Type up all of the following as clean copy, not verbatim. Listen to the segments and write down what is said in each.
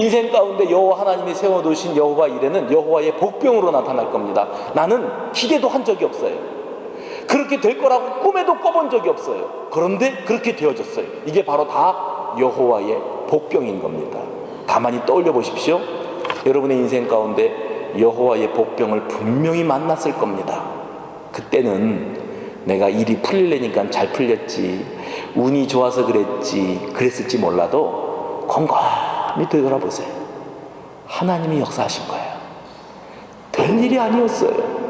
인생 가운데 여호와 하나님이 세워두신 여호와 이레는 여호와의 복병으로 나타날 겁니다. 나는 기대도 한 적이 없어요. 그렇게 될 거라고 꿈에도 꿔본 적이 없어요. 그런데 그렇게 되어졌어요. 이게 바로 다 여호와의 복병인 겁니다. 가만히 떠올려 보십시오. 여러분의 인생 가운데 여호와의 복병을 분명히 만났을 겁니다. 그때는 내가 일이 풀리려니까 잘 풀렸지, 운이 좋아서 그랬을지 몰라도 곰곰이 되돌아보세요. 하나님이 역사하신 거예요. 될 일이 아니었어요.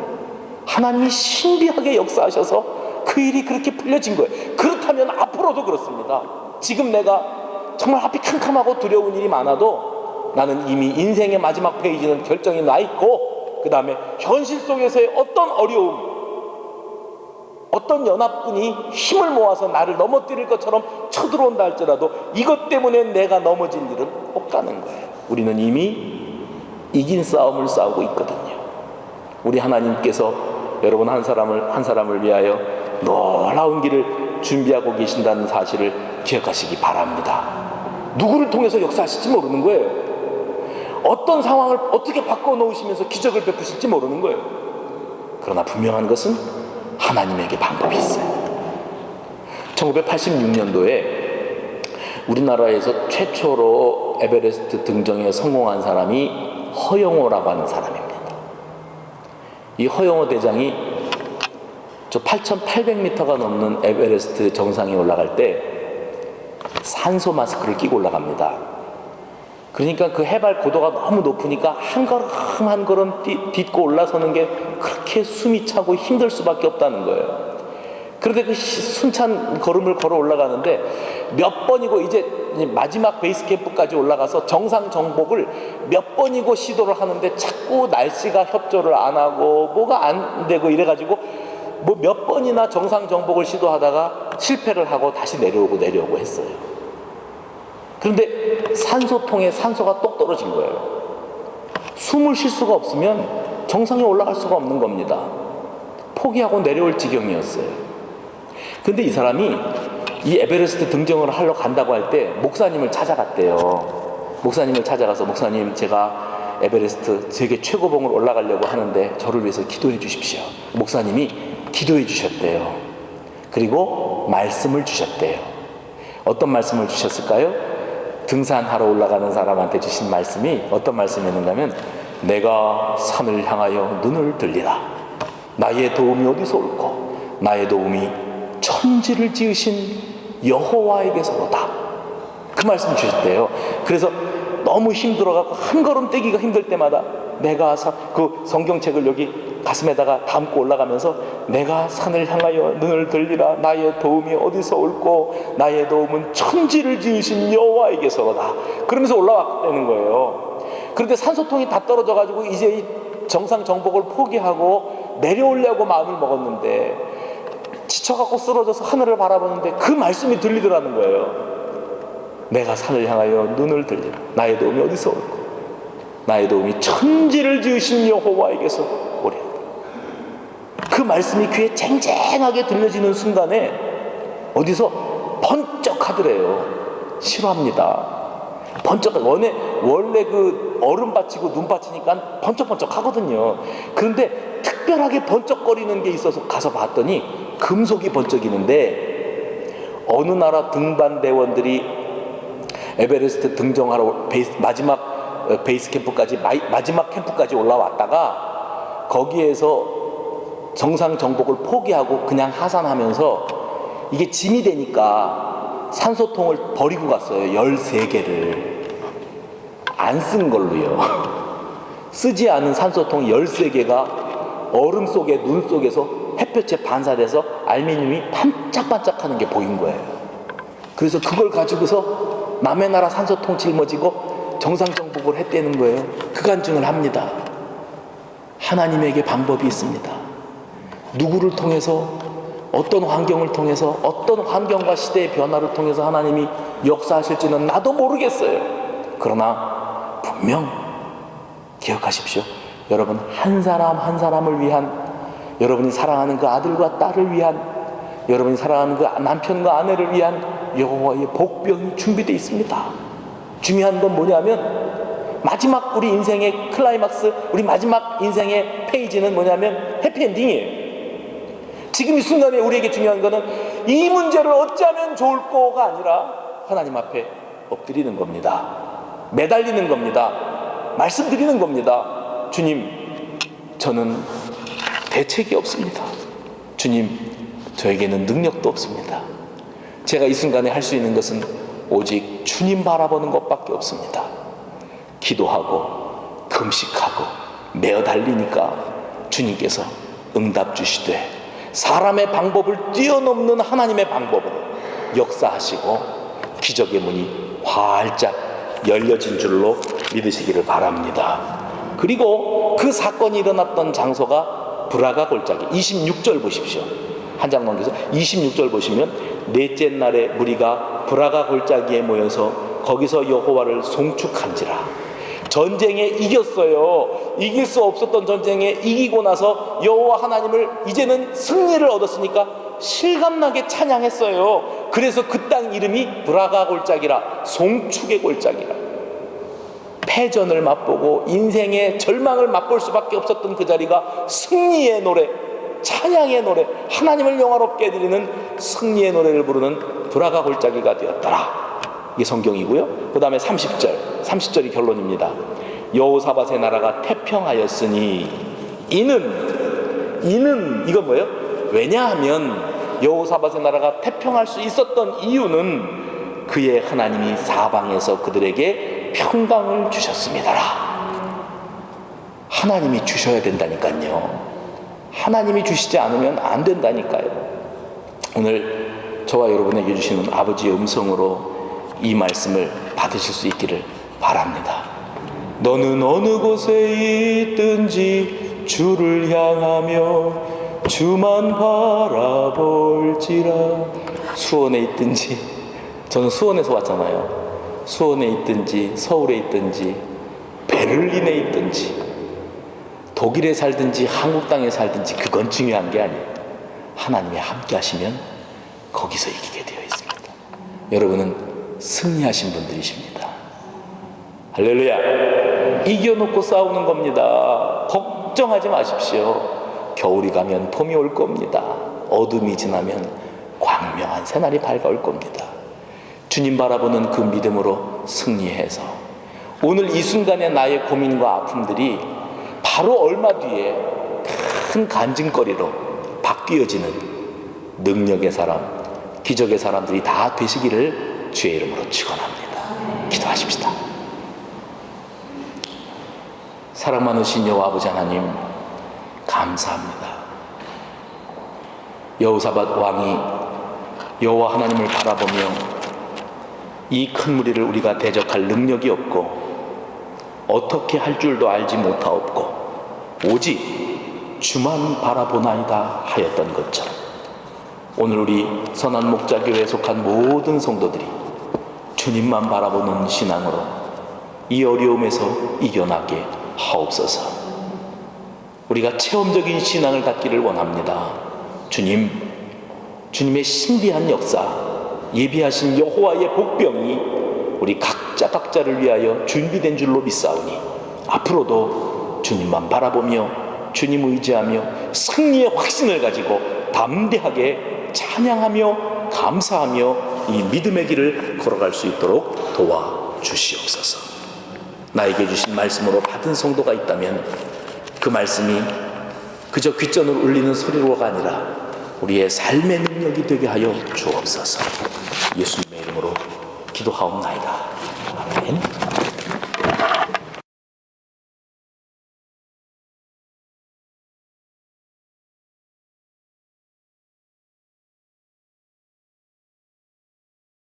하나님이 신비하게 역사하셔서 그 일이 그렇게 풀려진 거예요. 그렇다면 앞으로도 그렇습니다. 지금 내가 정말 앞이 캄캄하고 두려운 일이 많아도 나는 이미 인생의 마지막 페이지는 결정이 나 있고, 그 다음에 현실 속에서의 어떤 어려움, 어떤 연합군이 힘을 모아서 나를 넘어뜨릴 것처럼 쳐들어온다 할지라도 이것 때문에 내가 넘어질 일은 없다는 거예요. 우리는 이미 이긴 싸움을 싸우고 있거든요. 우리 하나님께서 여러분 한 사람을 위하여 놀라운 길을 준비하고 계신다는 사실을 기억하시기 바랍니다. 누구를 통해서 역사하실지 모르는 거예요. 어떤 상황을 어떻게 바꿔놓으시면서 기적을 베푸실지 모르는 거예요. 그러나 분명한 것은 하나님에게 방법이 있어요. 1986년도에 우리나라에서 최초로 에베레스트 등정에 성공한 사람이 허영호라고 하는 사람입니다. 이 허영호 대장이 저 8,800m가 넘는 에베레스트 정상에 올라갈 때 산소 마스크를 끼고 올라갑니다. 그러니까 그 해발 고도가 너무 높으니까 한 걸음 한 걸음 딛고 올라서는 게 그렇게 숨이 차고 힘들 수밖에 없다는 거예요. 그런데 그 순찬 걸음을 걸어 올라가는데 몇 번이고 이제 마지막 베이스 캠프까지 올라가서 정상 정복을 몇 번이고 시도를 하는데 자꾸 날씨가 협조를 안 하고 뭐가 안 되고 이래가지고 뭐 몇 번이나 정상 정복을 시도하다가 실패를 하고 다시 내려오고 했어요. 그런데 산소통에 산소가 똑 떨어진 거예요. 숨을 쉴 수가 없으면 정상에 올라갈 수가 없는 겁니다. 포기하고 내려올 지경이었어요. 근데 이 사람이 이 에베레스트 등정을 하러 간다고 할 때 목사님을 찾아갔대요. 목사님을 찾아가서 목사님, 제가 에베레스트 세계 최고봉을 올라가려고 하는데 저를 위해서 기도해 주십시오. 목사님이 기도해 주셨대요. 그리고 말씀을 주셨대요. 어떤 말씀을 주셨을까요? 등산하러 올라가는 사람한테 주신 말씀이 어떤 말씀이었는가 하면, 내가 산을 향하여 눈을 들리라. 나의 도움이 어디서 올꼬? 나의 도움이 천지를 지으신 여호와에게서로다. 그 말씀 주셨대요. 그래서 너무 힘들어갖고 한 걸음 떼기가 힘들 때마다 내가 그 성경책을 여기 가슴에다가 담고 올라가면서 내가 산을 향하여 눈을 들리라. 나의 도움이 어디서 올꼬? 나의 도움은 천지를 지으신 여호와에게서로다. 그러면서 올라왔다는 거예요. 그런데 산소통이 다 떨어져가지고 이제 이 정상 정복을 포기하고 내려오려고 마음을 먹었는데 지쳐갖고 쓰러져서 하늘을 바라보는데 그 말씀이 들리더라는 거예요. 내가 산을 향하여 눈을 들리라. 나의 도움이 어디서 올꼬? 나의 도움이 천지를 지으신 여호와에게서 오리라. 그 말씀이 귀에 쟁쟁하게 들려지는 순간에 어디서 번쩍하더래요. 싫어합니다. 원래 그 얼음 받치고 눈 받치니까 번쩍번쩍 하거든요. 그런데 특별하게 번쩍거리는 게 있어서 가서 봤더니 금속이 번쩍이는데, 어느 나라 등반대원들이 에베레스트 등정하러 마지막 베이스 캠프까지, 마지막 캠프까지 올라왔다가 거기에서 정상 정복을 포기하고 그냥 하산하면서 이게 짐이 되니까 산소통을 버리고 갔어요. 13개를 안 쓴 걸로요. 쓰지 않은 산소통 13개가 얼음 속에, 눈 속에서 햇볕에 반사돼서 알루미늄이 반짝반짝하는 게 보인 거예요. 그래서 그걸 가지고서 남의 나라 산소통 짊어지고 정상 정복을 했다는 거예요. 그간증을 합니다. 하나님에게 방법이 있습니다. 누구를 통해서, 어떤 환경을 통해서, 어떤 환경과 시대의 변화를 통해서 하나님이 역사하실지는 나도 모르겠어요. 그러나 분명 기억하십시오. 여러분 한 사람 한 사람을 위한, 여러분이 사랑하는 그 아들과 딸을 위한, 여러분이 사랑하는 그 남편과 아내를 위한 여호와의 복병이 준비되어 있습니다. 중요한 건 뭐냐면 마지막 우리 인생의 클라이막스, 우리 마지막 인생의 페이지는 뭐냐면 해피엔딩이에요. 지금 이 순간에 우리에게 중요한 거는 이 문제를 어찌하면 좋을꼬가 아니라 하나님 앞에 엎드리는 겁니다. 매달리는 겁니다. 말씀드리는 겁니다. 주님, 저는 대책이 없습니다. 주님, 저에게는 능력도 없습니다. 제가 이 순간에 할 수 있는 것은 오직 주님 바라보는 것밖에 없습니다. 기도하고 금식하고 매어 달리니까 주님께서 응답 주시되 사람의 방법을 뛰어넘는 하나님의 방법으로 역사하시고 기적의 문이 활짝 열려진 줄로 믿으시기를 바랍니다. 그리고 그 사건이 일어났던 장소가 브라가 골짜기. 26절 보십시오. 한 장 넘겨서 26절 보시면 넷째 날에 무리가 브라가 골짜기에 모여서 거기서 여호와를 송축한지라. 전쟁에 이겼어요. 이길 수 없었던 전쟁에 이기고 나서 여호와 하나님을 이제는 승리를 얻었으니까 실감나게 찬양했어요. 그래서 그 땅 이름이 브라가 골짜기라, 송축의 골짜기라. 패전을 맛보고 인생의 절망을 맛볼 수밖에 없었던 그 자리가 승리의 노래, 찬양의 노래, 하나님을 영화롭게 해드리는 승리의 노래를 부르는 브라가 골짜기가 되었더라. 이게 성경이고요. 그 다음에 30절이 결론입니다. 여호사밧의 나라가 태평하였으니 이는 이건 뭐예요? 왜냐하면 여호사밧의 나라가 태평할 수 있었던 이유는 그의 하나님이 사방에서 그들에게 평강을 주셨습니다. 하나님이 주셔야 된다니까요. 하나님이 주시지 않으면 안 된다니까요. 오늘 저와 여러분에게 주시는 아버지의 음성으로 이 말씀을 받으실 수 있기를 바랍니다. 너는 어느 곳에 있든지 주를 향하며 주만 바라볼지라. 수원에 있든지, 저는 수원에서 왔잖아요. 수원에 있든지 서울에 있든지 베를린에 있든지 독일에 살든지 한국 땅에 살든지 그건 중요한 게 아니에요. 하나님이 함께 하시면 거기서 이기게 되어 있습니다. 여러분은 승리하신 분들이십니다. 할렐루야. 이겨놓고 싸우는 겁니다. 걱정하지 마십시오. 겨울이 가면 봄이 올 겁니다. 어둠이 지나면 광명한 새날이 밝아올 겁니다. 주님 바라보는 그 믿음으로 승리해서 오늘 이 순간의 나의 고민과 아픔들이 바로 얼마 뒤에 큰 간증거리로 바뀌어지는 능력의 사람, 기적의 사람들이 다 되시기를 주의 이름으로 축원합니다. 기도하십시다. 사랑 많으신 여호와 아버지 하나님, 감사합니다. 여호사밧 왕이 여호와 하나님을 바라보며 이 큰 무리를 우리가 대적할 능력이 없고 어떻게 할 줄도 알지 못하옵고 오직 주만 바라보나이다 하였던 것처럼 오늘 우리 선한 목자교회에 속한 모든 성도들이 주님만 바라보는 신앙으로 이 어려움에서 이겨나게 하옵소서. 우리가 체험적인 신앙을 갖기를 원합니다. 주님의 신비한 역사, 예비하신 여호와의 복병이 우리 각자를 위하여 준비된 줄로 믿사오니 앞으로도 주님만 바라보며 주님 의지하며 승리의 확신을 가지고 담대하게 찬양하며 감사하며 이 믿음의 길을 걸어갈 수 있도록 도와주시옵소서. 나에게 주신 말씀으로 받은 성도가 있다면 그 말씀이 그저 귓전으로 울리는 소리로가 아니라 우리의 삶의 능력이 되게 하여 주옵소서. 예수님의 이름으로 기도하옵나이다. 아멘.